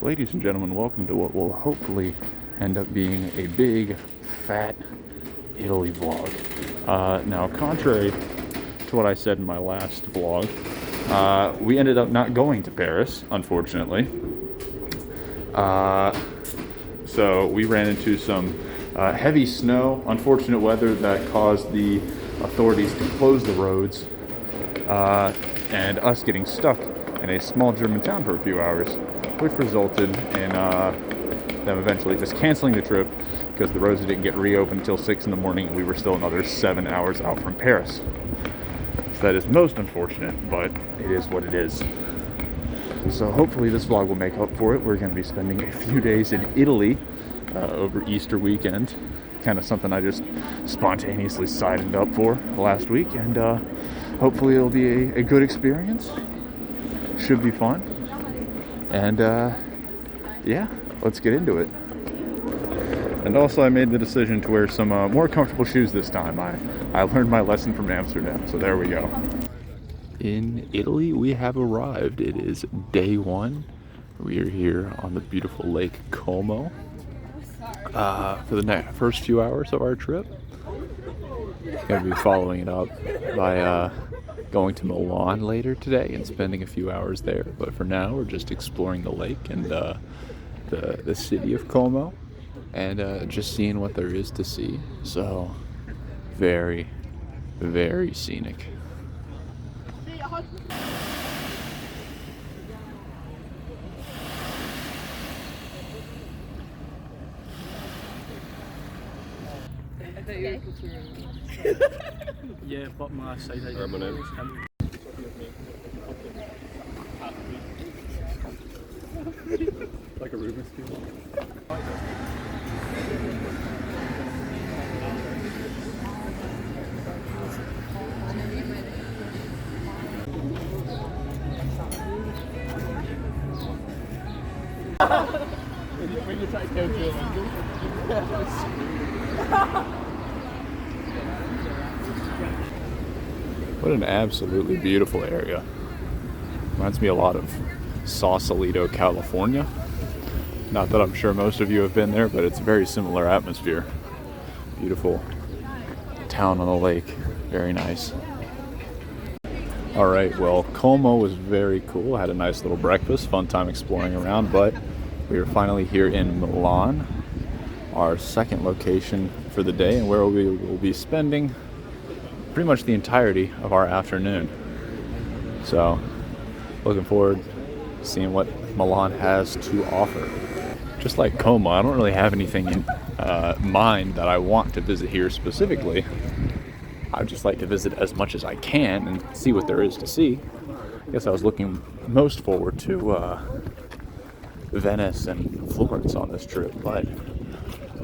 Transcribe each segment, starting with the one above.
Ladies and gentlemen, welcome to what will hopefully end up being a big, fat Italy vlog. Now, contrary to what I said in my last vlog, we ended up not going to Paris, unfortunately. So we ran into some heavy snow, unfortunate weather that caused the authorities to close the roads, and us getting stuck in a small German town for a few hours, which resulted in them eventually just canceling the trip because the roads didn't get reopened until 6 in the morning and we were still another 7 hours out from Paris. So that is most unfortunate, but it is what it is. So hopefully this vlog will make up for it. We're going to be spending a few days in Italy over Easter weekend. Kind of something I just spontaneously signed up for last week, and hopefully it'll be a good experience. Should be fun. And yeah, let's get into it. And also I made the decision to wear some more comfortable shoes this time. I learned my lesson from Amsterdam, so there we go. In Italy, we have arrived. It is day one. We are here on the beautiful Lake Como for the first few hours of our trip. Going to be following it up by going to Milan later today and spending a few hours there. But for now, we're just exploring the lake and the city of Como and just seeing what there is to see. So very, very scenic. Yeah, bottom left side. Like a Rubik's Cube. When you try to go to What an absolutely beautiful area. Reminds me a lot of Sausalito, California. Not that I'm sure most of you have been there, but it's a very similar atmosphere. Beautiful town on the lake. Very nice. All right, well, Como was very cool. I had a nice little breakfast, fun time exploring around, but we are finally here in Milan, our second location for the day, and where we will be spending pretty much the entirety of our afternoon. So, looking forward to seeing what Milan has to offer. Just like Como, I don't really have anything in mind that I want to visit here specifically. I'd just like to visit as much as I can and see what there is to see. I guess I was looking most forward to Venice and Florence on this trip, but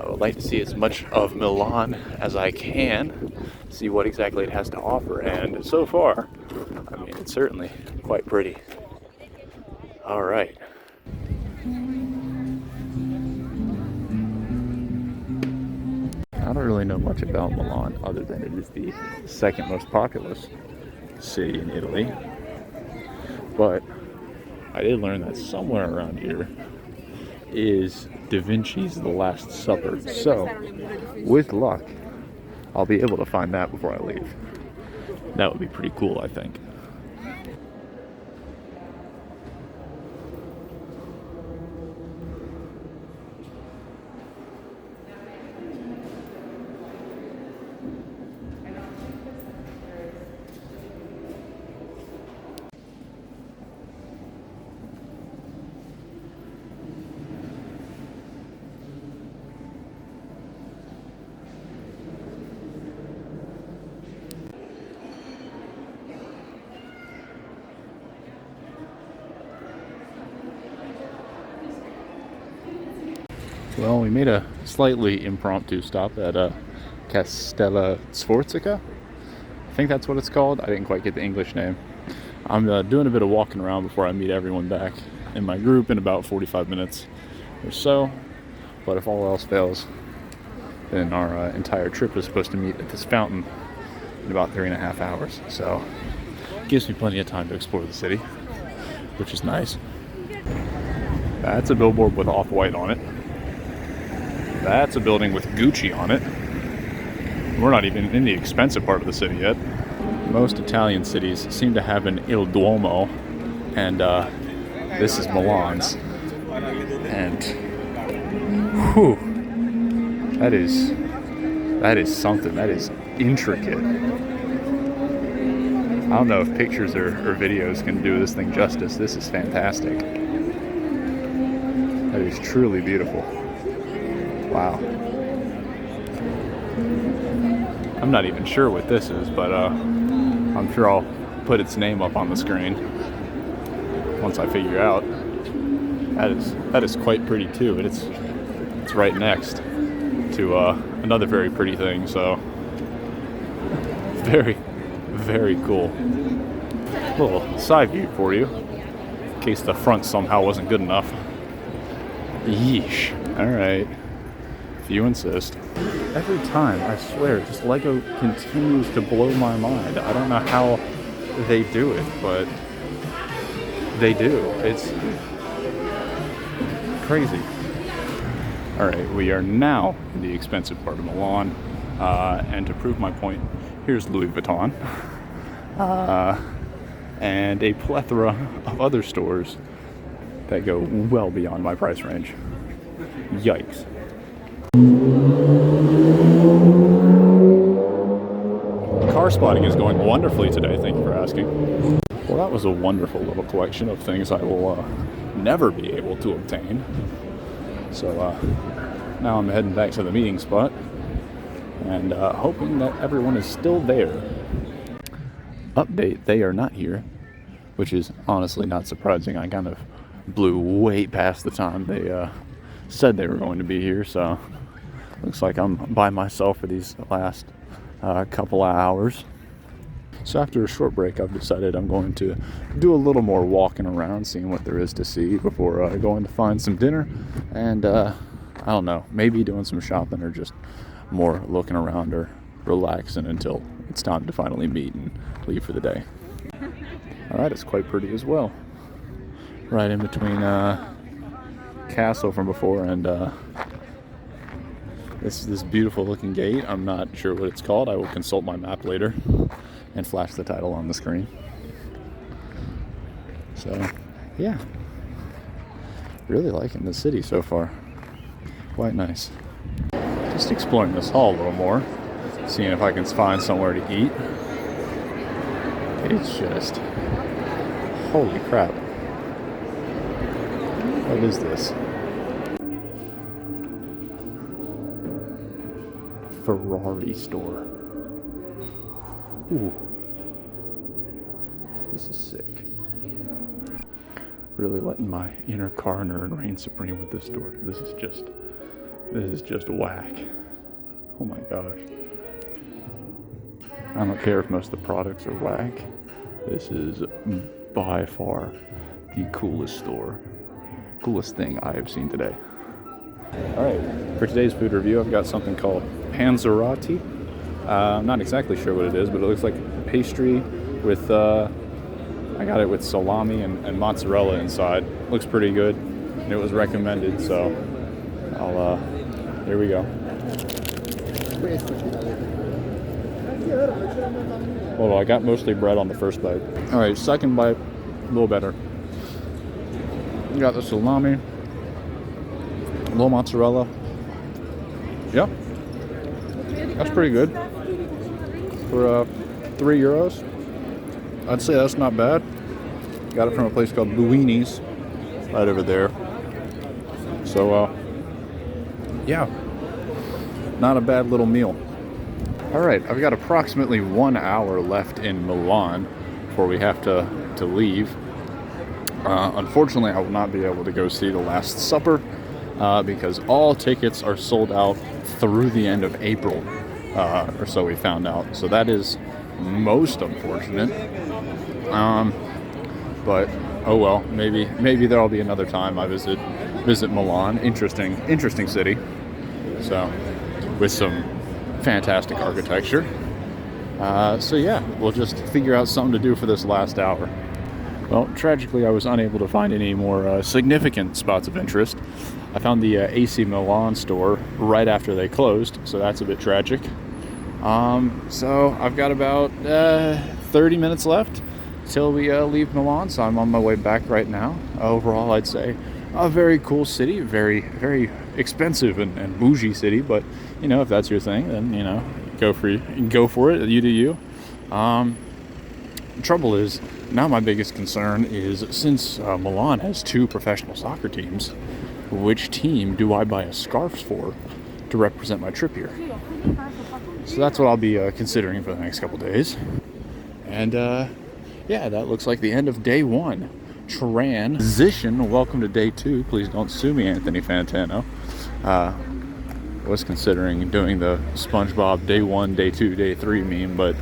I would like to see as much of Milan as I can, see what exactly it has to offer, and so far, I mean, it's certainly quite pretty. All right. I don't really know much about Milan other than it is the second most populous city in Italy, but I did learn that somewhere around here is Da Vinci's The Last Supper. So, with luck, I'll be able to find that before I leave. That would be pretty cool, I think. Well, we made a slightly impromptu stop at Castello Sforzica. I think that's what it's called. I didn't quite get the English name. I'm doing a bit of walking around before I meet everyone back in my group in about 45 minutes or so. But if all else fails, then our entire trip is supposed to meet at this fountain in about 3.5 hours. So it gives me plenty of time to explore the city, which is nice. That's a billboard with Off-White on it. That's a building with Gucci on it. We're not even in the expensive part of the city yet. Most Italian cities seem to have an Il Duomo, and this is Milan's. And whew, that is something. That is intricate. I don't know if pictures or videos can do this thing justice. This is fantastic. That is truly beautiful. Wow. I'm not even sure what this is, but I'm sure I'll put its name up on the screen once I figure out. That is quite pretty too, but it's right next to another very pretty thing, so very, very cool. A little side view for you, in case the front somehow wasn't good enough. Yeesh. Alright. If you insist. Every time, I swear, just Lego continues to blow my mind. I don't know how they do it, but they do. It's crazy. Alright, we are now in the expensive part of Milan. And to prove my point, here's Louis Vuitton. And a plethora of other stores that go well beyond my price range. Yikes. Car spotting is going wonderfully today, thank you for asking. Well, that was a wonderful little collection of things I will never be able to obtain. So now I'm heading back to the meeting spot and hoping that everyone is still there. Update, they are not here, which is honestly not surprising. I kind of blew way past the time they said they were going to be here, so looks like I'm by myself for these last couple of hours. So after a short break, I've decided I'm going to do a little more walking around, seeing what there is to see before going to find some dinner, and I don't know, maybe doing some shopping or just more looking around or relaxing until it's time to finally meet and leave for the day. Alright, it's quite pretty as well. Right in between Castle from before and this beautiful looking gate. I'm not sure what it's called. I will consult my map later and flash the title on the screen. So, yeah. Really liking the city so far. Quite nice. Just exploring this hall a little more, seeing if I can find somewhere to eat. It's just, holy crap. What is this? Ferrari store. Ooh. This is sick. Really letting my inner car nerd reign supreme with this store. This is just whack. Oh my gosh. I don't care if most of the products are whack. This is by far the coolest store. Coolest thing I have seen today. Alright, for today's food review, I've got something called panzerotti. I'm not exactly sure what it is, but it looks like pastry with, I got it with salami and mozzarella inside. Looks pretty good, and it was recommended, so here we go. Well, I got mostly bread on the first bite. Alright, second bite, a little better. You got the salami, a little mozzarella. Yep, that's pretty good. For €3, I'd say that's not bad. Got it from a place called Buini's, right over there. So, yeah, not a bad little meal. Alright, I've got approximately 1 hour left in Milan before we have to leave. Unfortunately, I will not be able to go see The Last Supper because all tickets are sold out through the end of April, or so we found out. So that is most unfortunate. But oh well, maybe there'll be another time I visit Milan. Interesting city. So with some fantastic architecture. So yeah, we'll just figure out something to do for this last hour. Well, tragically, I was unable to find any more significant spots of interest. I found the AC Milan store right after they closed, so that's a bit tragic. So I've got about 30 minutes left till we leave Milan, so I'm on my way back right now. Overall, I'd say a very cool city, very, very expensive and bougie city, but, you know, if that's your thing, then, you know, go for it, you do you. Trouble is, now my biggest concern is, since Milan has 2 professional soccer teams, which team do I buy a scarf for to represent my trip here? So that's what I'll be considering for the next couple days. And yeah, that looks like the end of day 1. Transition. Welcome to day 2. Please don't sue me, Anthony Fantano. Was considering doing the SpongeBob day 1, day 2, day 3 meme, but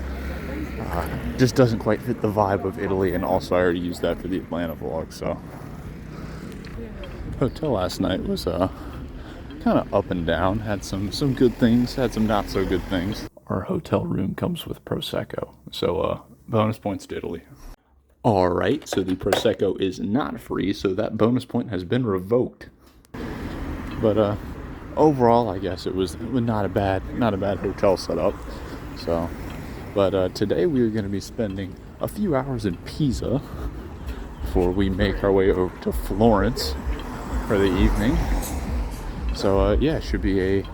just doesn't quite fit the vibe of Italy, and also I already used that for the Atlanta vlog. So hotel last night was kind of up and down. Had some good things, had some not so good things. Our hotel room comes with Prosecco, so bonus points to Italy. Alright, so the Prosecco is not free, so that bonus point has been revoked. But overall, I guess it was not a bad hotel setup. So, but today we are going to be spending a few hours in Pisa before we make our way over to Florence for the evening. So yeah, it should be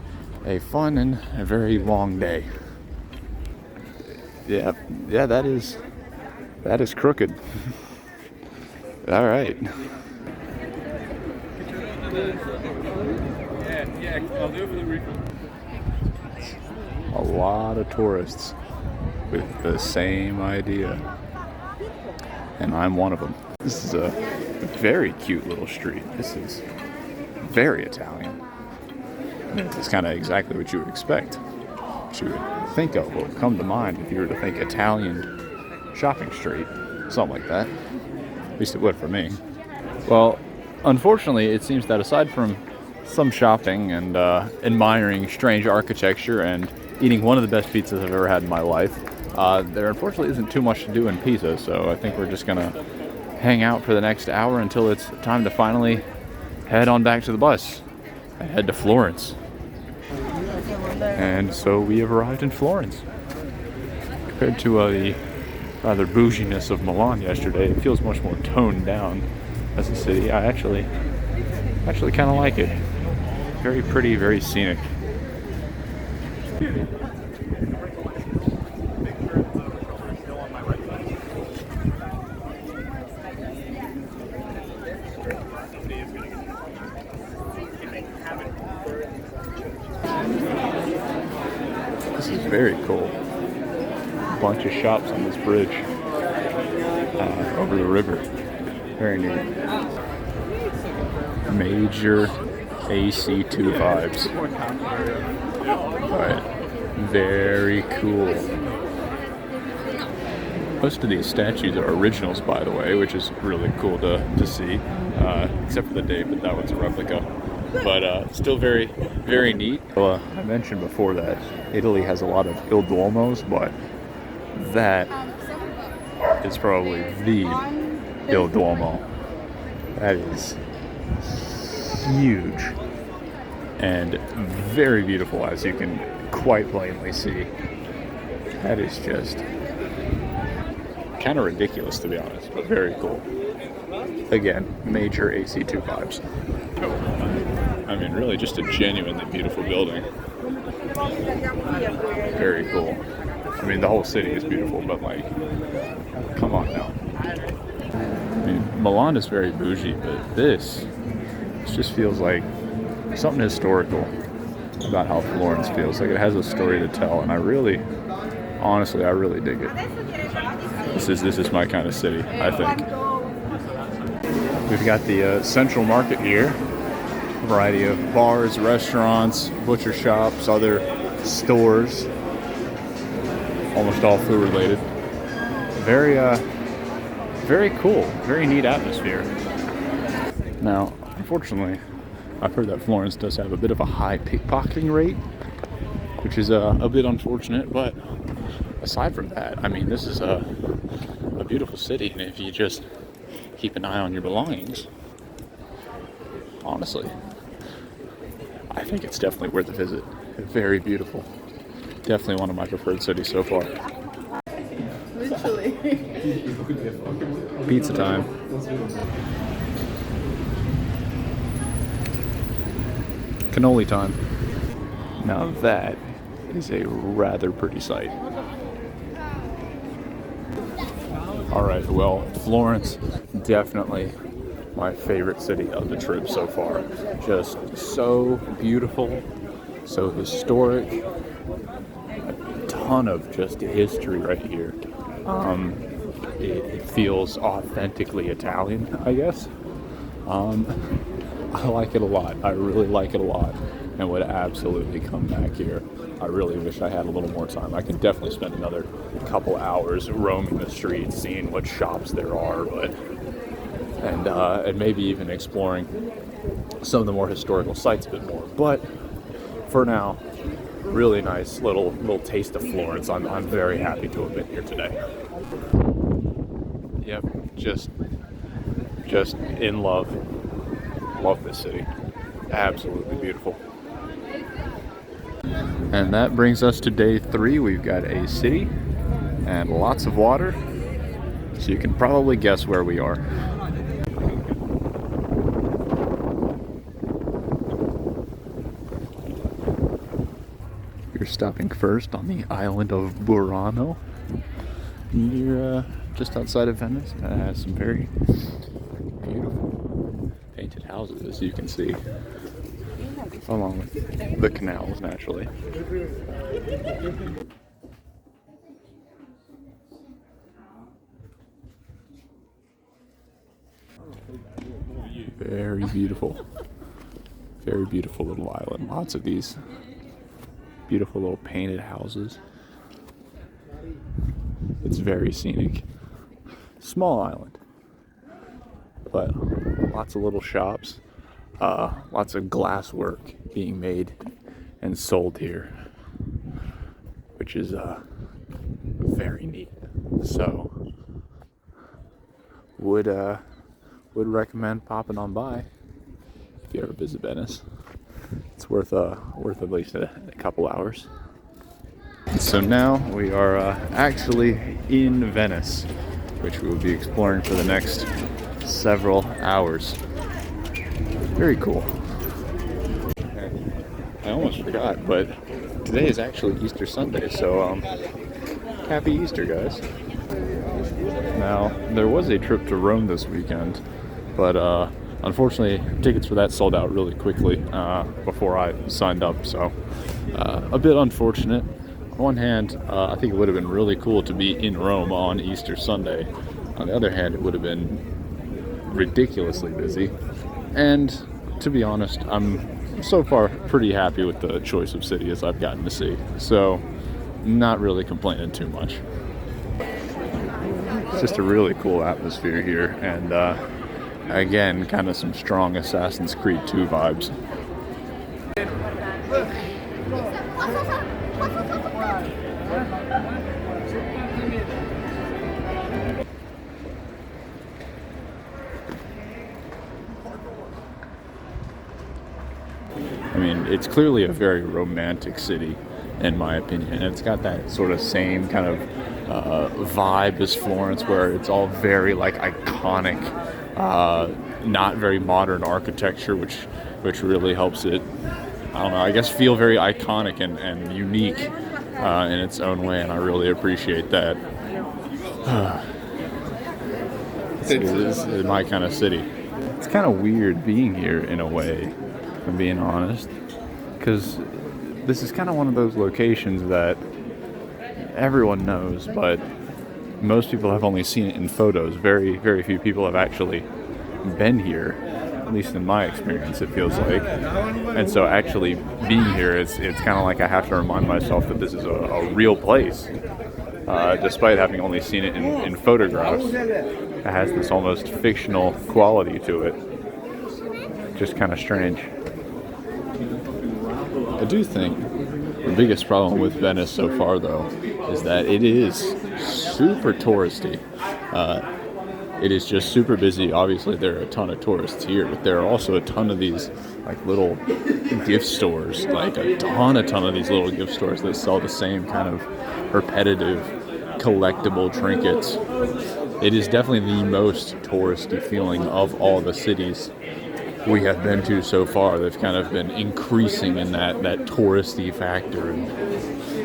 a fun and a very long day. Yeah, that is crooked. All right. I'll do it for the refill. A lot of tourists with the same idea, and I'm one of them. This is a very cute little street. This is very Italian. It's kind of exactly what you would expect. What you would think of, what would come to mind if you were to think Italian shopping street, something like that. At least it would for me. Well, unfortunately, it seems that aside from some shopping and admiring strange architecture and eating one of the best pizzas I've ever had in my life, there unfortunately isn't too much to do in Pisa, so I think we're just gonna hang out for the next hour until it's time to finally head on back to the bus and head to Florence. And so we have arrived in Florence. Compared to the rather bouginess of Milan yesterday, it feels much more toned down as a city. I actually kind of like it. Very pretty, very scenic. This is very cool. A bunch of shops on this bridge over the river. Very neat. Major AC2 vibes. But very cool. Most of these statues are originals, by the way, which is really cool to see. Except for the date, but that one's a replica. But still very, very neat. Well, I mentioned before that Italy has a lot of Il Duomos, but that is probably the Il Duomo. That is huge and very beautiful, as you can quite plainly see. That is just kind of ridiculous, to be honest, but very cool. Again, major AC2 vibes. I mean, really just a genuinely beautiful building. Very cool. I mean, the whole city is beautiful, but like, come on now. I mean, Milan is very bougie, but this just feels like something historical about how Florence feels. Like it has a story to tell, and honestly, I really dig it. This is my kind of city, I think. We've got the Central Market here. A variety of bars, restaurants, butcher shops, other stores. Almost all food related. Very cool. Very neat atmosphere. Now, unfortunately, I've heard that Florence does have a bit of a high pickpocketing rate, which is a bit unfortunate, but aside from that, I mean, this is a beautiful city, and if you just keep an eye on your belongings. Honestly, I think it's definitely worth a visit. Very beautiful. Definitely one of my preferred cities so far. Literally. Pizza time. Cannoli time. Now that is a rather pretty sight. Alright, well, Florence, definitely my favorite city of the trip so far. Just so beautiful, so historic, a ton of just history right here. It feels authentically Italian, I guess. I like it a lot. I really like it a lot, and would absolutely come back here. I really wish I had a little more time. I could definitely spend another couple hours roaming the streets, seeing what shops there are, and maybe even exploring some of the more historical sites a bit more. But for now, really nice little taste of Florence. I'm very happy to have been here today. Yep, just in love. Love this city. Absolutely beautiful. And that brings us to day 3. We've got a city and lots of water, so you can probably guess where we are. We're stopping first on the island of Burano, near just outside of Venice. It has some very beautiful painted houses, as you can see, along with the canals, naturally. Very beautiful. Very beautiful little island. Lots of these beautiful little painted houses. It's very scenic. Small island, but lots of little shops. Lots of glass work being made and sold here, which is very neat. So would recommend popping on by if you ever visit Venice. It's worth at least a couple hours. So now we are actually in Venice, which we will be exploring for the next several hours. Very cool. I almost forgot, but today is actually Easter Sunday, so happy Easter, guys. Now, there was a trip to Rome this weekend, but unfortunately, tickets for that sold out really quickly before I signed up, so a bit unfortunate. On one hand, I think it would have been really cool to be in Rome on Easter Sunday. On the other hand, it would have been ridiculously busy. And to be honest, I'm so far pretty happy with the choice of city as I've gotten to see. So, not really complaining too much. It's just a really cool atmosphere here, and again, kind of some strong Assassin's Creed 2 vibes. I mean, it's clearly a very romantic city, in my opinion. And it's got that sort of same kind of vibe as Florence, where it's all very like iconic, not very modern architecture, which really helps it, I don't know, I guess feel very iconic and unique in its own way, and I really appreciate that. This is my kind of city. It's kind of weird being here in a way, if I'm being honest, because this is kind of one of those locations that everyone knows, but most people have only seen it in photos. Very, very few people have actually been here, at least in my experience, it feels like. And so actually being here, it's kind of like I have to remind myself that this is a real place. Despite having only seen it in photographs, it has this almost fictional quality to it. Just kind of strange. I do think the biggest problem with Venice so far, though, is that it is super touristy. it is just super busy. Obviously, there are a ton of tourists here, but there are also a ton of these like little gift stores, like a ton of these little gift stores that sell the same kind of repetitive collectible trinkets. It is definitely the most touristy feeling of all the cities we have been to so far. They've kind of been increasing in that touristy factor, and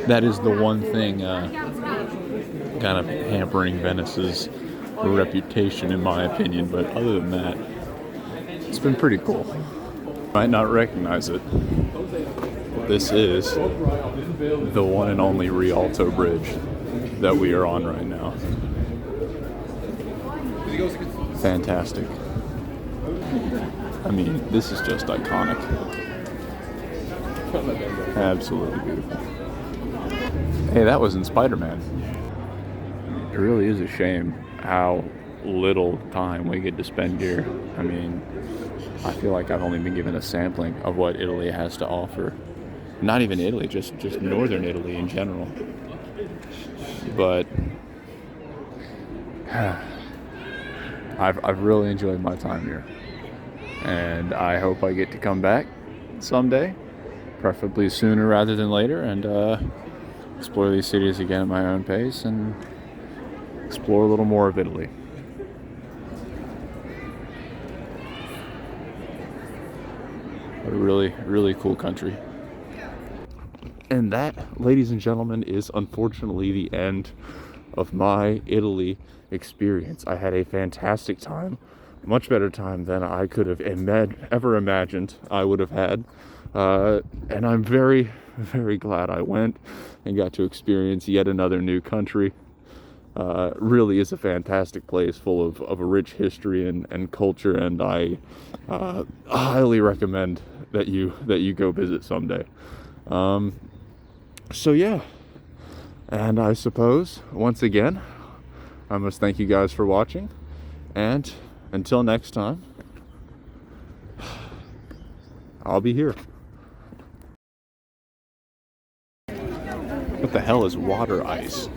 that is the one thing kind of hampering Venice's reputation, in my opinion. But other than that, it's been pretty cool. Might not recognize it. This is the one and only Rialto Bridge that we are on right now. Fantastic. I mean, this is just iconic. Absolutely beautiful. Hey, that was in Spider-Man. It really is a shame how little time we get to spend here. I mean, I feel like I've only been given a sampling of what Italy has to offer. Not even Italy, just northern Italy in general. But I've really enjoyed my time here, and I hope I get to come back someday, preferably sooner rather than later, and explore these cities again at my own pace and explore a little more of Italy. A really, really cool country. And that, ladies and gentlemen, is unfortunately the end of my Italy experience. I had a fantastic time, much better time than I could have ever imagined I would have had. And I'm very, very glad I went and got to experience yet another new country. Really is a fantastic place full of a rich history and culture, and I highly recommend that you go visit someday. So yeah, and I suppose once again I must thank you guys for watching, and until next time, I'll be here. What the hell is water ice?